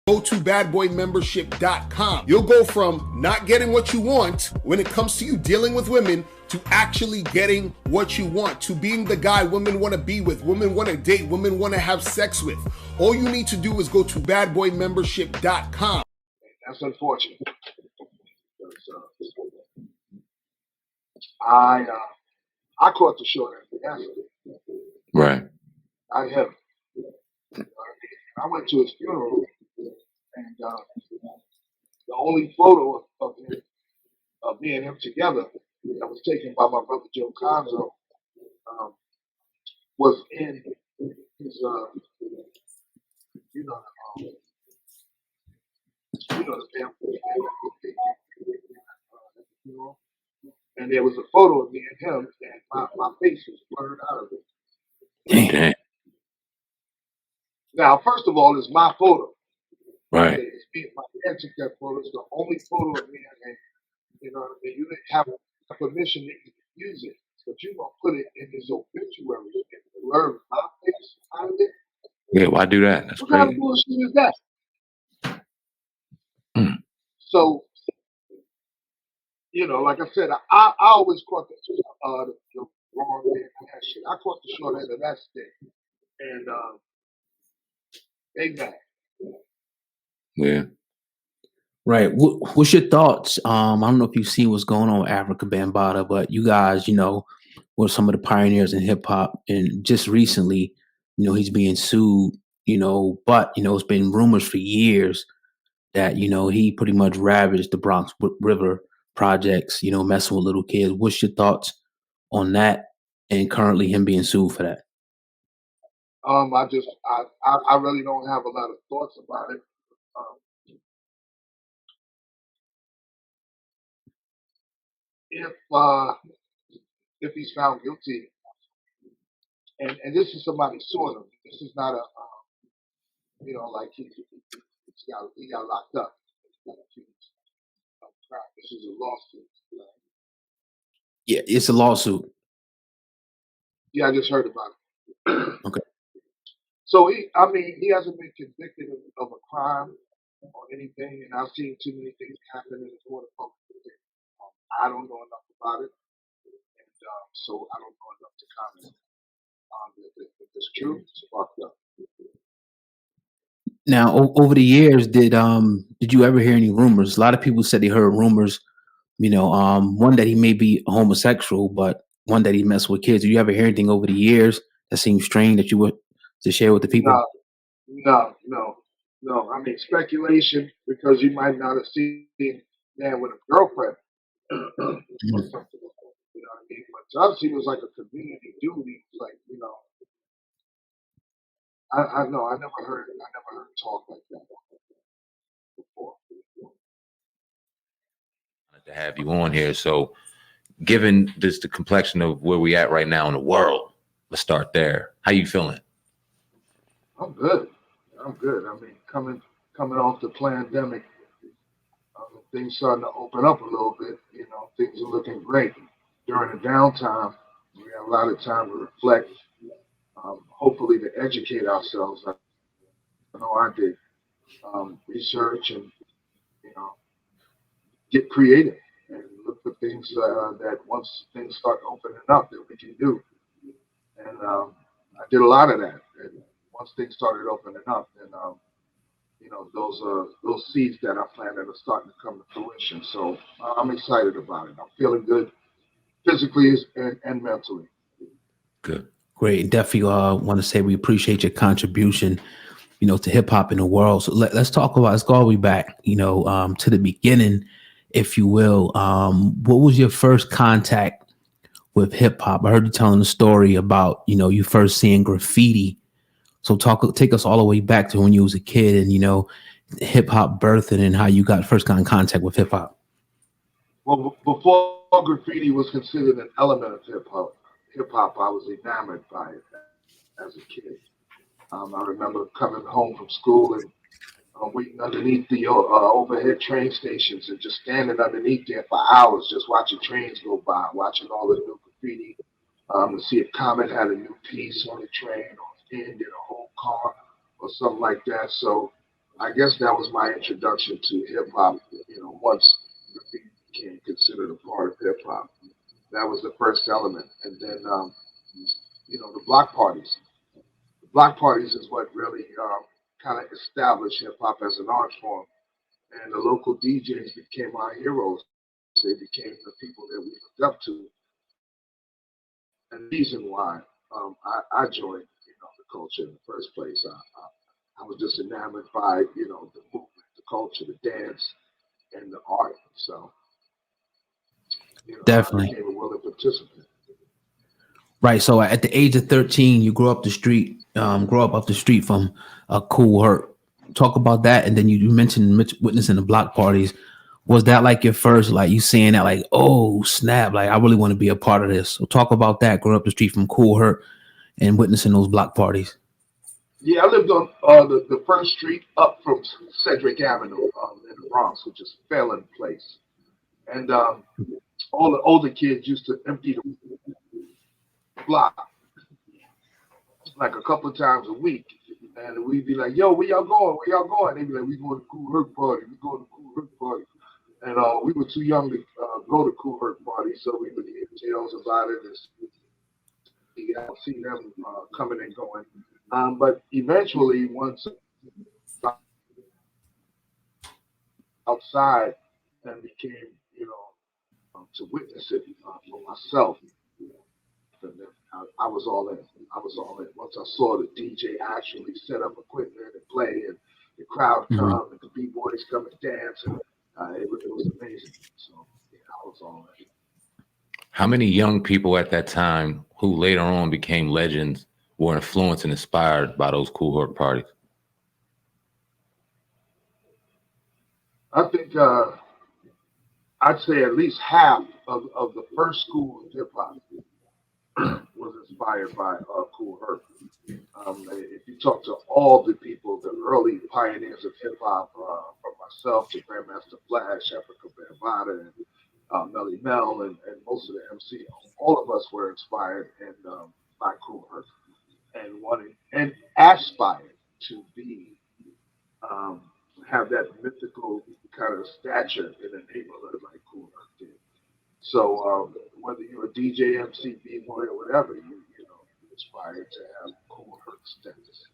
Go to badboymembership.com. You'll go from not getting what you want when it comes to you dealing with women to actually getting what you want, to being the guy women want to be with, women want to date, women want to have sex with. All you need to do is go to badboymembership.com. That's unfortunate. I caught the short end of that. Right. I have. I went to his funeral, and the only photo of me and him together that was taken by my brother Joe Conzo was in his, the family. And there was a photo of me and him, and my face was blurred out of it. Damn. Now, first of all, it's my photo. Right. It's me, my dad took that photo. It's the only photo of me and him. You know what I mean? You didn't have permission to use it, but you're going to put it in his obituary and learn my face out of it. Yeah, why do that? That's what crazy. What kind of bullshit is that? So, like I said, I always caught the wrong end of that shit. I caught the short end of that stick. And they mad. Yeah. Right. What's your thoughts? I don't know if you've seen what's going on with Afrika Bambaataa, but you guys, were some of the pioneers in hip hop. And just recently, he's being sued, but, it's been rumors for years that, he pretty much ravaged the Bronx River projects, messing with little kids. What's your thoughts on that and currently him being sued for that? I really don't have a lot of thoughts about it. If he's found guilty, and this is somebody suing him, this is not a like he got locked up. This is a lawsuit. Yeah, it's a lawsuit. Yeah, I just heard about it. Okay. So he hasn't been convicted of a crime or anything, and I've seen too many things happen in the court of public opinion. I don't know enough about it, and so I don't know enough to comment. If it's true, it's fucked up. Now, over the years, did you ever hear any rumors? A lot of people said they heard rumors, one that he may be homosexual, but one that he messed with kids. Did you ever hear anything over the years that seemed strange that you would to share with the people? No. I mean, speculation, because you might not have seen a man with a girlfriend or something. You know what I mean? But to us, he was like a community dude. He was like, I know. I never heard talk like that before. To have you on here, so given this the complexion of where we at right now in the world, let's start there. How you feeling? I'm good. I mean, coming off the pandemic, things starting to open up a little bit. Things are looking great. During the downtime, we had a lot of time to reflect. Hopefully to educate ourselves. I know I did. Research and, get creative and look for things that once things start opening up that we can do. And I did a lot of that. And once things started opening up, then, those seeds that I planted are starting to come to fruition. So I'm excited about it. I'm feeling good physically and mentally. Good. Great. Definitely want to say we appreciate your contribution, to hip hop in the world. So let's talk about, let's go all the way back, to the beginning, if you will. What was your first contact with hip hop? I heard you telling a story about, you first seeing graffiti. So take us all the way back to when you was a kid and, hip hop birthing and how you got first in contact with hip hop. Well, before graffiti was considered an element of hip hop, I was enamored by it as a kid. I remember coming home from school and waiting underneath the overhead train stations and just standing underneath there for hours, just watching trains go by, watching all the new graffiti, to see if Comet had a new piece on the train or if Finn did a whole car or something like that. So I guess that was my introduction to hip hop. You know, once graffiti became considered a part of hip hop, that was the first element. And then, you know, the block parties. The block parties is what really kind of established hip hop as an art form. And the local DJs became our heroes. They became the people that we looked up to. And the reason why I joined, you know, the culture in the first place. I was just enamored by, you know, the movement, the culture, the dance, and the art. So, you know, Definitely. I became a willing participant. Right. So at the age of 13, you grew up up the street from Kool Herc. Talk about that. And then you mentioned witnessing the block parties. Was that like your first, like you saying that, like, oh snap, like I really want to be a part of this? So talk about that. Growing up the street from Kool Herc and witnessing those block parties. Yeah, I lived on the first street up from Cedric Avenue in the Bronx, which is a felon place. And all the older kids used to empty the block like a couple of times a week. And we'd be like, yo, where y'all going? Where y'all going? They'd be like, we going to Kool Herc party. We going to Kool Herc party. And we were too young to go to Kool Herc party, so we would hear tales about it and see them coming and going. But eventually, once outside and became, you know, to witness it for myself, and then I was all in. Once I saw the DJ actually set up equipment and play, and the crowd come, and the b-boys come and dance, and it was amazing. So yeah, I was all in. How many young people at that time who later on became legends were influenced and inspired by those Kool Herc parties? I think I'd say at least half of the first school of hip hop was inspired by Kool Herc. If you talk to all the people, the early pioneers of hip hop, from myself to Grandmaster Fly, Afrika Bambaataa, and Melly Mel, and most of the MC, all of us were inspired by Kool Herc and wanted and aspired to be have that mythical kind of stature in a neighborhood like Kool Herc did. So whether you're a DJ, MC, B-boy, or whatever, you know, you're inspired to have Kool Herc status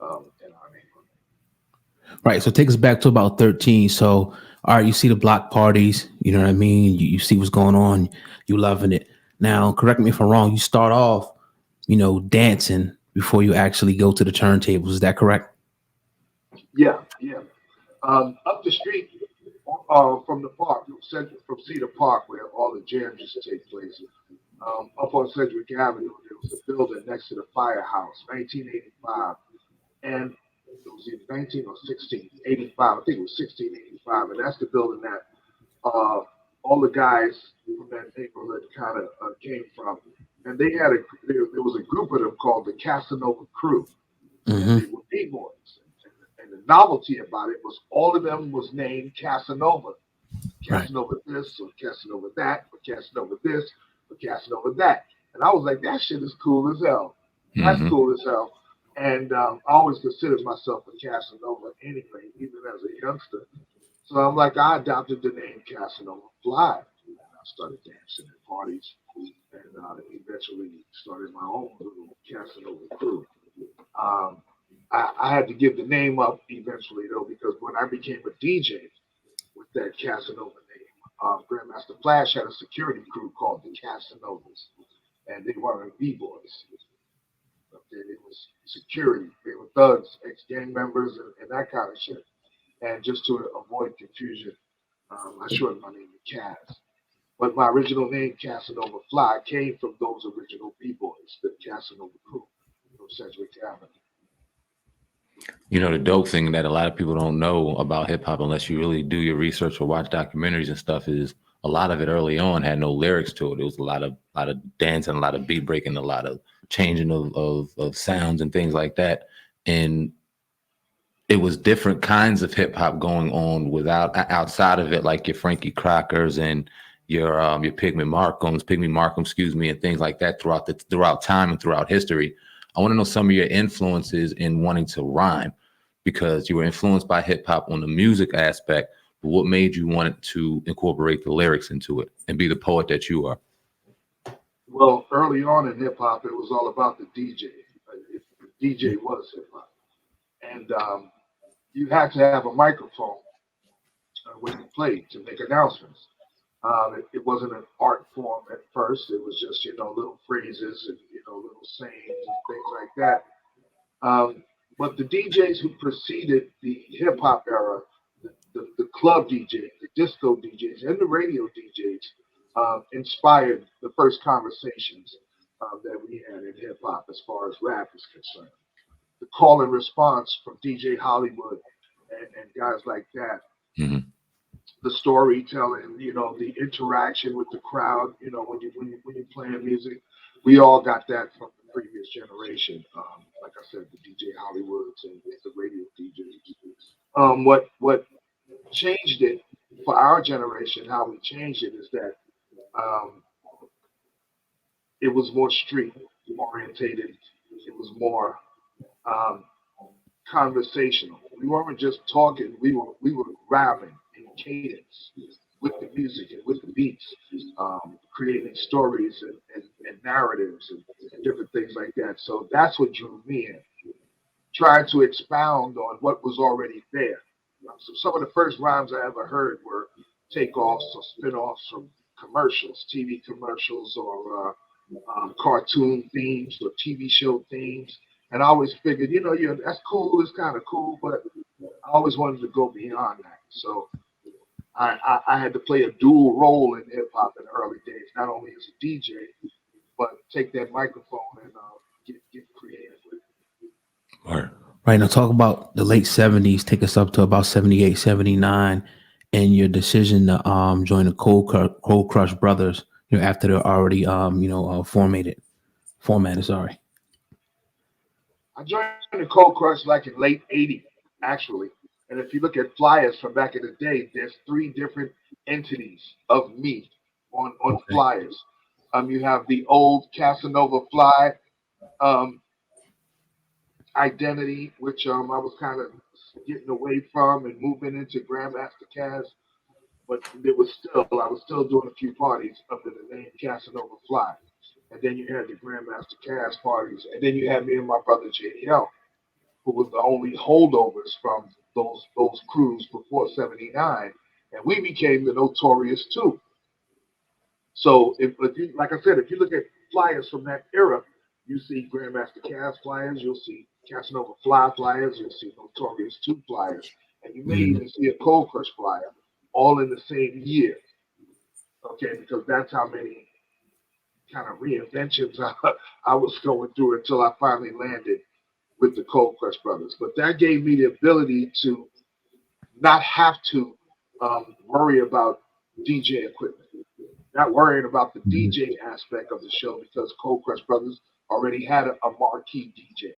in our neighborhood. Right. So take us back to about 13. So, all right, you see the block parties, you know what I mean? You see what's going on. You loving it. Now, correct me if I'm wrong. You start off, you know, dancing before you actually go to the turntables. Is that correct? Yeah. Up the street from the park, from Cedar Park, where all the jams used to take place, up on Cedric Avenue, there was a building next to the firehouse, 1985. And it was either 19 or 1685. I think it was 1685. And that's the building that all the guys from that neighborhood kind of came from. And they had there was a group of them called the Casanova Crew. And they were B-boys. And the novelty about it was all of them was named Casanova. Casanova this, or Casanova that, or Casanova this, or Casanova that. And I was like, that shit is cool as hell. That's cool as hell. And I always considered myself a Casanova anyway, even as a youngster. So I'm like, I adopted the name Casanova Fly. And I started dancing at parties, and eventually started my own little Casanova crew. I had to give the name up eventually, though, because when I became a DJ with that Casanova name, Grandmaster Flash had a security crew called the Casanovas, and they weren't B-boys. It was security. They were thugs, ex-gang members, and that kind of shit. And just to avoid confusion, I shortened my name to Caz. But my original name, Casanova Fly, came from those original B-boys, the Casanova Crew from Cedric Avenue. You know, the dope thing that a lot of people don't know about hip hop, unless you really do your research or watch documentaries and stuff, is a lot of it early on had no lyrics to it. It was a lot of dancing, a lot of beat breaking, a lot of changing of sounds and things like that. And it was different kinds of hip hop going on outside of it, like your Frankie Crockers and your Pygmy Markham, excuse me, and things like that throughout time and throughout history. I want to know some of your influences in wanting to rhyme. because you were influenced by hip hop on the music aspect, but what made you want to incorporate the lyrics into it and be the poet that you are? Well, early on in hip hop, it was all about the DJ. The DJ was hip hop, and you had to have a microphone when you played to make announcements. It wasn't an art form at first. It was just, little phrases and, little sayings and things like that. But the DJs who preceded the hip hop era, the club DJs, the disco DJs, and the radio DJs inspired the first conversations that we had in hip hop as far as rap is concerned. The call and response from DJ Hollywood and guys like that. Mm-hmm. The storytelling, the interaction with the crowd, when you're playing music, we all got that from the previous generation. Like I said, the DJ Hollywoods and the radio DJs. What changed it for our generation, how we changed it, is that it was more street orientated. It was more conversational. We weren't just talking. We were rapping in cadence with the music and with the beats, creating stories and narratives and different things like that. So that's what drew me in. Trying to expound on what was already there. So some of the first rhymes I ever heard were takeoffs or spin-offs from commercials, TV commercials, or cartoon themes or TV show themes. And I always figured, that's cool, it's kind of cool, but I always wanted to go beyond that. So I had to play a dual role in hip hop in the early days, not only as a DJ, but take that microphone and get creative with it. Right. Now talk about the late 70s, take us up to about 78, 79, and your decision to join the Cold Crush Brothers, after they're already formatted. I joined the Cold Crush like in late 80, actually. And if you look at flyers from back in the day, there's 3 different entities of me on flyers. You have the old Casanova Fly identity, which I was kind of getting away from and moving into Grandmaster Caz. But I was still doing a few parties under the name Casanova Fly. And then you had the Grandmaster Caz parties. And then you had me and my brother JDL, who was the only holdovers from those crews before 79. And we became the Notorious 2. So if you, like I said, if you look at flyers from that era, you see Grandmaster Caz flyers, you'll see Casanova Fly flyers, you'll see Notorious 2 flyers, and you may even see a Cold Crush flyer, all in the same year. Okay, because that's how many kind of reinventions I was going through until I finally landed with the Cold Crush Brothers. But that gave me the ability to not have to worry about DJ equipment, not worrying about the DJ aspect of the show, because Cold Crush Brothers already had a marquee DJ.